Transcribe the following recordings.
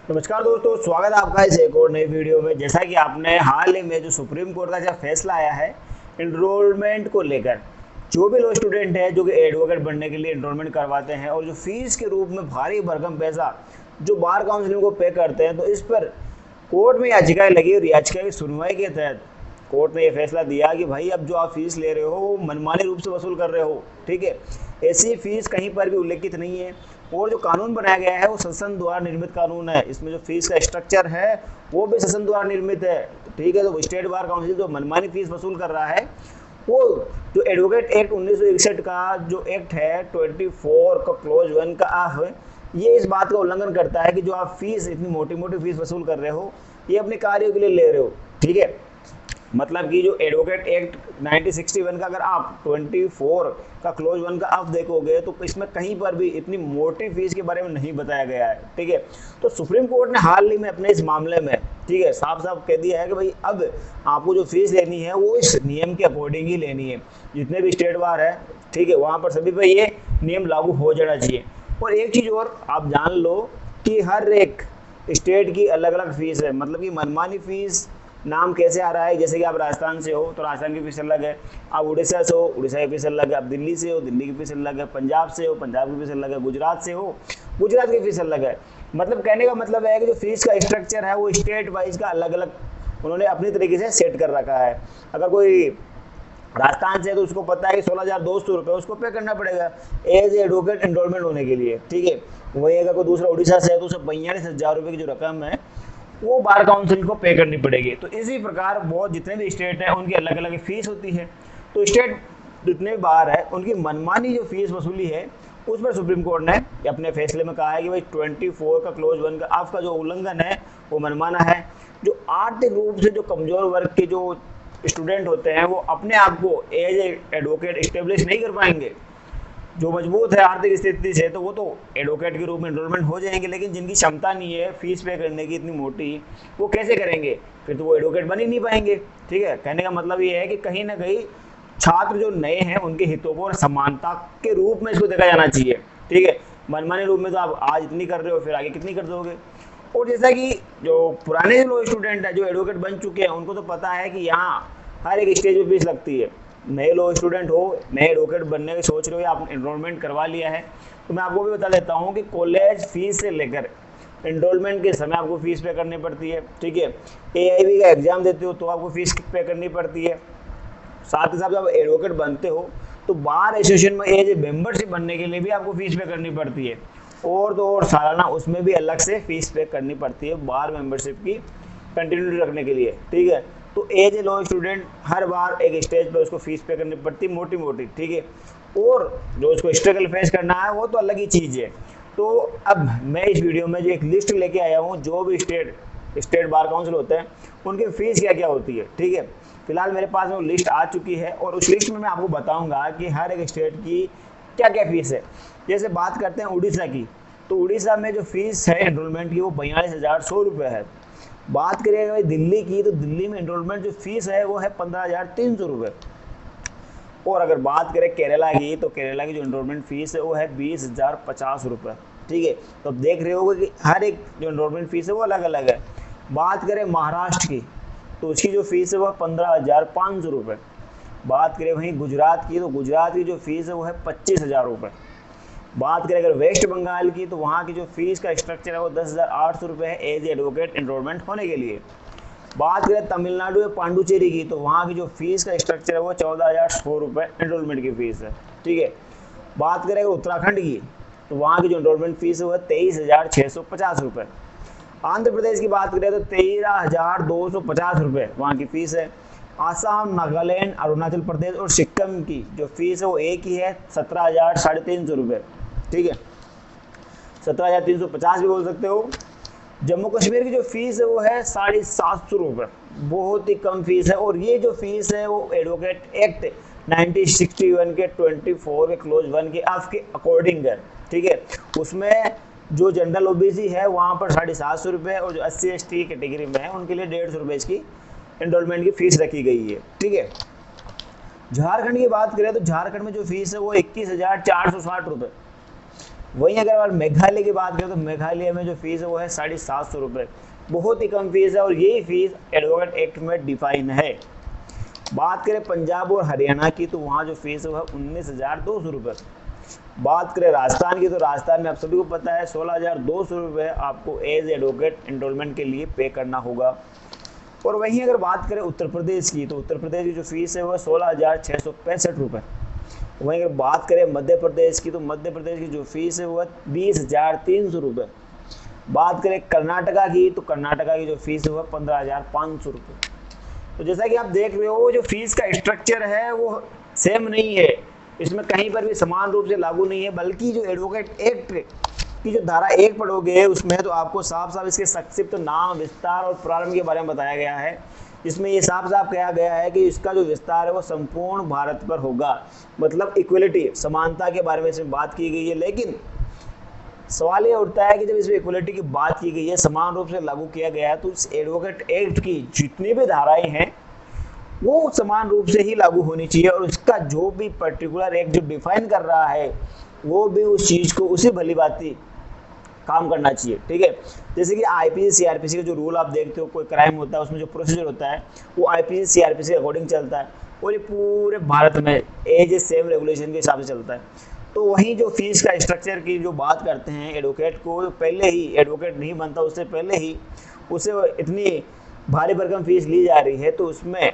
नमस्कार दोस्तों, स्वागत है आपका इस एक और नई वीडियो में। जैसा कि आपने हाल ही में जो सुप्रीम कोर्ट का जो फैसला आया है एनरोलमेंट को लेकर, जो भी लो स्टूडेंट है जो कि एडवोकेट बनने के लिए एनरोलमेंट करवाते हैं और जो फीस के रूप में भारी भरकम पैसा जो बार काउंसिलिंग को पे करते हैं, तो इस पर कोर्ट में याचिकाएं लगी और याचिका की सुनवाई के तहत कोर्ट ने यह फैसला दिया कि भाई अब जो आप फीस ले रहे हो वो मनमाने रूप से वसूल कर रहे हो। ठीक है, ऐसी फीस कहीं पर भी उल्लेखित नहीं है और जो कानून बनाया गया है वो संसद द्वारा निर्मित कानून है। इसमें जो फीस का स्ट्रक्चर है वो भी संसद द्वारा निर्मित है। ठीक है, तो स्टेट बार काउंसिल जो मनमानी फीस वसूल कर रहा है वो जो एडवोकेट एक्ट 1961 का जो एक्ट है 24 का क्लोज 1 का है, ये इस बात का उल्लंघन करता है कि जो आप फीस इतनी मोटी मोटी फीस वसूल कर रहे हो ये अपने कार्यों के लिए ले रहे हो। ठीक है, मतलब कि जो एडवोकेट एक्ट 1961 का अगर आप 24 का क्लोज 1 का आप देखोगे तो इसमें कहीं पर भी इतनी मोटी फीस के बारे में नहीं बताया गया है। ठीक है, तो सुप्रीम कोर्ट ने हाल ही में अपने इस मामले में ठीक है साफ साफ कह दिया है कि भाई अब आपको जो फीस लेनी है वो इस नियम के अकॉर्डिंग ही लेनी है। जितने भी स्टेट बार है ठीक है वहाँ पर सभी पर ये नियम लागू हो जाना चाहिए। और एक चीज़ और आप जान लो कि हर एक स्टेट की अलग अलग फीस है, मतलब कि मनमानी फीस नाम कैसे आ रहा है। जैसे कि आप राजस्थान से हो तो राजस्थान की फीस अलग है, आप उड़ीसा से हो उड़ीसा की फीस अलग है, आप दिल्ली से हो दिल्ली की फीस अलग है, पंजाब से हो पंजाब की फीस अलग है, गुजरात से हो गुजरात की फीस अलग है। मतलब कहने का मतलब है कि जो फीस का स्ट्रक्चर है वो स्टेट वाइज का अलग अलग उन्होंने अपनी तरीके से सेट कर रखा है। अगर कोई राजस्थान से है तो उसको पता है कि 16,200 रुपये उसको पे करना पड़ेगा एज एडवोकेट एनरोलमेंट होने के लिए। ठीक है, वहीं अगर कोई दूसरा उड़ीसा से है तो उसे 42,000 रुपये की जो रकम है वो बार काउंसिल को पे करनी पड़ेगी। तो इसी प्रकार बहुत जितने भी स्टेट हैं उनकी अलग अलग फीस होती है। तो स्टेट जितने भी बार है उनकी मनमानी जो फीस वसूली है उस पर सुप्रीम कोर्ट ने अपने फैसले में कहा है कि भाई 24 का क्लोज 1 का आपका जो उल्लंघन है वो मनमाना है। जो आर्थिक रूप से जो कमजोर वर्ग के जो स्टूडेंट होते हैं वो अपने आप को एज एडवोकेट इस्टेब्लिश नहीं कर पाएंगे। जो मजबूत है आर्थिक स्थिति से तो वो तो एडवोकेट के रूप में एनरोलमेंट हो जाएंगे, लेकिन जिनकी क्षमता नहीं है फीस पे करने की इतनी मोटी, वो कैसे करेंगे? फिर तो वो एडवोकेट बन ही नहीं पाएंगे। ठीक है, कहने का मतलब ये है कि कहीं ना कहीं छात्र जो नए हैं उनके हितों को समानता के रूप में इसको देखा जाना चाहिए। ठीक है, मनमाने रूप में तो आप आज इतनी कर रहे हो फिर आगे कितनी कर दोगे। और जैसा कि जो पुराने लो स्टूडेंट है जो एडवोकेट बन चुके हैं उनको तो पता है कि यहाँ हर एक स्टेज पे फीस लगती है। नए लो स्टूडेंट हो नए एडवोकेट बनने की सोच रहे हो या आप एनरोलमेंट करवा लिया है तो मैं आपको भी बता देता हूँ कि कॉलेज फीस से लेकर एनरोलमेंट के समय आपको फीस पे करनी पड़ती है। ठीक है, AIB का एग्जाम देते हो तो आपको फीस पे करनी पड़ती है। साथ ही साथ जब एडवोकेट बनते हो तो बार एसोसिएशन में एज मेंबरशिप बनने के लिए भी आपको फीस पे करनी पड़ती है। और तो और सालाना उसमें भी अलग से फीस पे करनी पड़ती है बार मेंबरशिप की कंटिन्यूटी रखने के लिए। ठीक है, तो एज ए लॉ स्टूडेंट हर बार एक स्टेज पर उसको फीस पे करनी पड़ती मोटी मोटी। ठीक है, और जो उसको स्ट्रगल फेस करना है वो तो अलग ही चीज़ है। तो अब मैं इस वीडियो में जो एक लिस्ट लेके आया हूँ जो भी स्टेट बार काउंसिल होते हैं उनकी फीस क्या क्या होती है। ठीक है, फिलहाल मेरे पास में वो लिस्ट आ चुकी है और उस लिस्ट में मैं आपको बताऊंगा कि हर एक स्टेट की क्या क्या फीस है। जैसे बात करते हैं उड़ीसा की, तो उड़ीसा में जो फीस है एनरोलमेंट की वो 42,100 रुपये है। बात करिएगा भाई दिल्ली की, तो दिल्ली में एनरोलमेंट जो फीस है वो है 15,300 रुपये। और अगर बात करें केरला की तो केरला की जो एनरोलमेंट फीस है वो है 20,050 रुपये। ठीक है, तो अब देख रहे हो कि हर एक जो एनरोलमेंट फीस है वो अलग अलग है। बात करें महाराष्ट्र की तो उसकी जो फीस है वो 15,500 रुपये। बात करें वहीं गुजरात की तो गुजरात की जो फीस है वो है 25,000 रुपये। बात करें अगर वेस्ट बंगाल की तो वहाँ की जो फीस का स्ट्रक्चर है वो 10,800 रुपये है एज एडवोकेट एनरोलमेंट होने के लिए। बात करें तमिलनाडु या पांडुचेरी की तो वहाँ की जो फीस का स्ट्रक्चर है वो 14,100 रुपये एनरोलमेंट की फीस है। ठीक है, बात करें अगर उत्तराखंड की तो वहाँ की जो एनरोलमेंट फीस है वो 23,650 रुपये। आंध्र प्रदेश की बात करें तो 13,250 रुपये वहाँ की फीस है। आसाम, नागालैंड, अरुणाचल प्रदेश और सिक्किम की जो फीस है वो एक ही है 17,350 रुपये। ठीक है, 17,350 भी बोल सकते हो। जम्मू कश्मीर की जो फीस है वो है 750 रुपये, बहुत ही कम फीस है। और ये जो फीस है वो एडवोकेट एक्ट 1961 के 24 के क्लोज 1 के आपके अकॉर्डिंग है। ठीक है, उसमें जो जनरल OBC है वहाँ पर 750 रुपये और जो SC/ST कैटेगरी में है उनके लिए 150 रुपये इसकी एनरोलमेंट की फीस रखी गई है। ठीक है, झारखंड की बात करें तो झारखंड में जो फीस है वो 21,460 रुपये। वहीं अगर आप मेघालय की बात करें तो मेघालय में जो फीस है वो है 750 रुपये, बहुत ही कम फीस है और यही फीस एडवोकेट एक्ट में डिफाइन है। बात करें पंजाब और हरियाणा की तो वहाँ जो फीस है वह 19,200 रुपये। बात करें राजस्थान की तो राजस्थान में आप सभी को पता है 16,200 रुपये आपको एज एडवोकेट एनरोलमेंट के लिए पे करना होगा। और वहीं अगर बात करें उत्तर प्रदेश की तो उत्तर प्रदेश की जो फीस है वह 16,665 रुपये। वहीं अगर बात करें मध्य प्रदेश की तो मध्य प्रदेश की जो फीस है वह 20,300 रुपये। बात करें कर्नाटका की तो कर्नाटका की जो फीस है वह 15,500 रुपये। तो जैसा कि आप देख रहे हो जो फीस का स्ट्रक्चर है वो सेम नहीं है, इसमें कहीं पर भी समान रूप से लागू नहीं है, बल्कि जो एडवोकेट एक्ट की जो धारा 1 पढ़ोगे उसमें तो आपको साफ साफ इसके संक्षिप्त नाम, विस्तार और प्रारंभ के बारे में बताया गया है। इसमें ये साफ साफ कहा गया है कि इसका जो विस्तार है वो संपूर्ण भारत पर होगा, मतलब इक्वलिटी, समानता के बारे में इसमें बात की गई है। लेकिन सवाल ये उठता है कि जब इसमें इक्वलिटी की बात की गई है, समान रूप से लागू किया गया है, तो इस एडवोकेट एक्ट की जितनी भी धाराएं हैं वो समान रूप से ही लागू होनी चाहिए और उसका जो भी पर्टिकुलर एक्ट जो डिफाइन कर रहा है वो भी उस चीज़ को उसी भली भांति काम करना चाहिए। ठीक है, जैसे कि आईपीसी सीआरपीसी के जो रूल आप देखते हो, कोई क्राइम होता है उसमें जो प्रोसीजर होता है वो आईपीसी सीआरपीसी के अकॉर्डिंग चलता है और ये पूरे भारत में एज ए सेम रेगुलेशन के हिसाब से चलता है। तो वहीं जो फीस का स्ट्रक्चर की जो बात करते हैं, एडवोकेट को पहले ही, एडवोकेट नहीं बनता उससे पहले ही उसे इतनी भारी भरकम फीस ली जा रही है, तो उसमें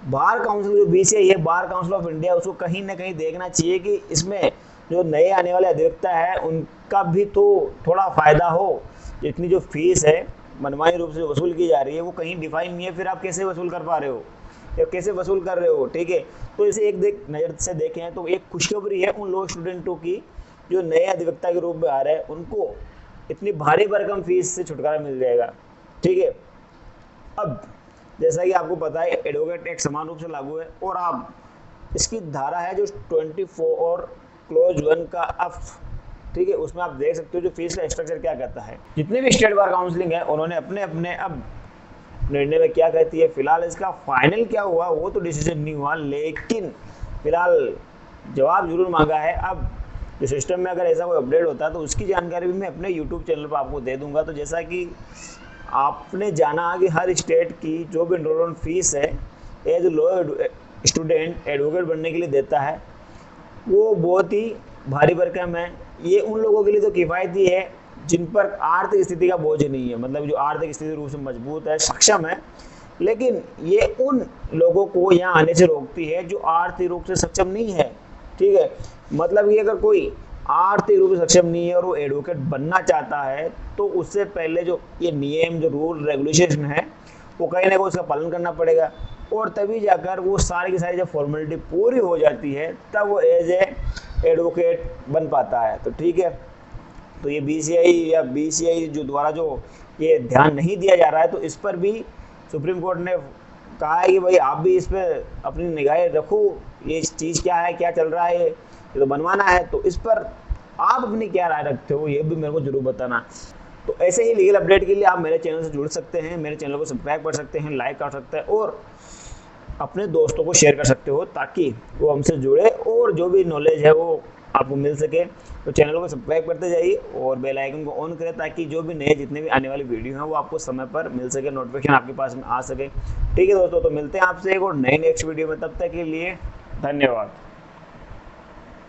बार काउंसिल जो बीसीआई है, बार काउंसिल ऑफ इंडिया, उसको कहीं ना कहीं देखना चाहिए कि इसमें जो नए आने वाले अधिवक्ता है उनका भी तो थोड़ा फायदा हो। इतनी जो फीस है मनमानी रूप से वसूल की जा रही है वो कहीं डिफाइन नहीं है, फिर आप कैसे वसूल कर पा रहे हो या कैसे वसूल कर रहे हो। ठीक है, तो इसे एक नज़र से देखें तो एक खुशखबरी है उन लोग स्टूडेंटों की जो नए अधिवक्ता के रूप में आ रहे हैं, उनको इतनी भारी भरकम फीस से छुटकारा मिल जाएगा। ठीक है, अब जैसा कि आपको पता है एडवोकेट एक्ट समान रूप से लागू है और आप इसकी धारा है जो 24 और क्लोज 1 का एफ, ठीक है, उसमें आप देख सकते हो जो फीस का स्ट्रक्चर क्या कहता है। जितने भी स्टेट बार काउंसिलिंग है उन्होंने अपने अपने अब निर्णय में क्या कहती है, फिलहाल इसका फाइनल क्या हुआ वो तो डिसीजन नहीं हुआ, लेकिन फिलहाल जवाब जरूर मांगा है। अब जो सिस्टम में अगर ऐसा कोई अपडेट होता है तो उसकी जानकारी भी मैं अपने यूट्यूब चैनल पर आपको दे दूंगा। तो जैसा कि आपने जाना कि हर स्टेट की जो भी एनरोलमेंट फीस है एज लॉ स्टूडेंट एडवोकेट बनने के लिए देता है वो बहुत ही भारी भरकम है। ये उन लोगों के लिए तो किफ़ायती है जिन पर आर्थिक स्थिति का बोझ नहीं है, मतलब जो आर्थिक स्थिति रूप से मजबूत है, सक्षम है, लेकिन ये उन लोगों को यहाँ आने से रोकती है जो आर्थिक रूप से सक्षम नहीं है। ठीक है, मतलब ये अगर कोई आर्थिक रूप से सक्षम नहीं है और वो एडवोकेट बनना चाहता है तो उससे पहले जो ये नियम, जो रूल रेगुलेशन है वो कहीं ना कहीं उसका पालन करना पड़ेगा और तभी जाकर वो सारी की सारी जब फॉर्मेलिटी पूरी हो जाती है तब वो एज ए एडवोकेट बन पाता है। तो ठीक है, तो ये बीसीआई या बीसीआई जो द्वारा जो ये ध्यान नहीं दिया जा रहा है तो इस पर भी सुप्रीम कोर्ट ने कहा है कि भाई आप भी इस पर अपनी निगाहें रखो, ये चीज़ क्या है, क्या चल रहा है, ये तो बनवाना है, तो इस पर आप अपनी क्या राय रखते हो ये भी मेरे को जरूर बताना। तो ऐसे ही लीगल अपडेट के लिए आप मेरे चैनल से जुड़ सकते हैं, मेरे चैनल को सब्सक्राइब कर सकते हैं, लाइक कर सकते हैं और अपने दोस्तों को शेयर कर सकते हो ताकि वो हमसे जुड़े और जो भी नॉलेज है वो आपको मिल सके। तो चैनल को सब्सक्राइब करते जाइए और बेल आइकन को ऑन करें ताकि जो भी नए जितने भी आने वाली वीडियो हैं वो आपको समय पर मिल सके, नोटिफिकेशन आपके पास में आ सके। ठीक है दोस्तों, तो मिलते हैं आपसे एक और नए नेक्स्ट वीडियो में, तब तक के लिए धन्यवाद।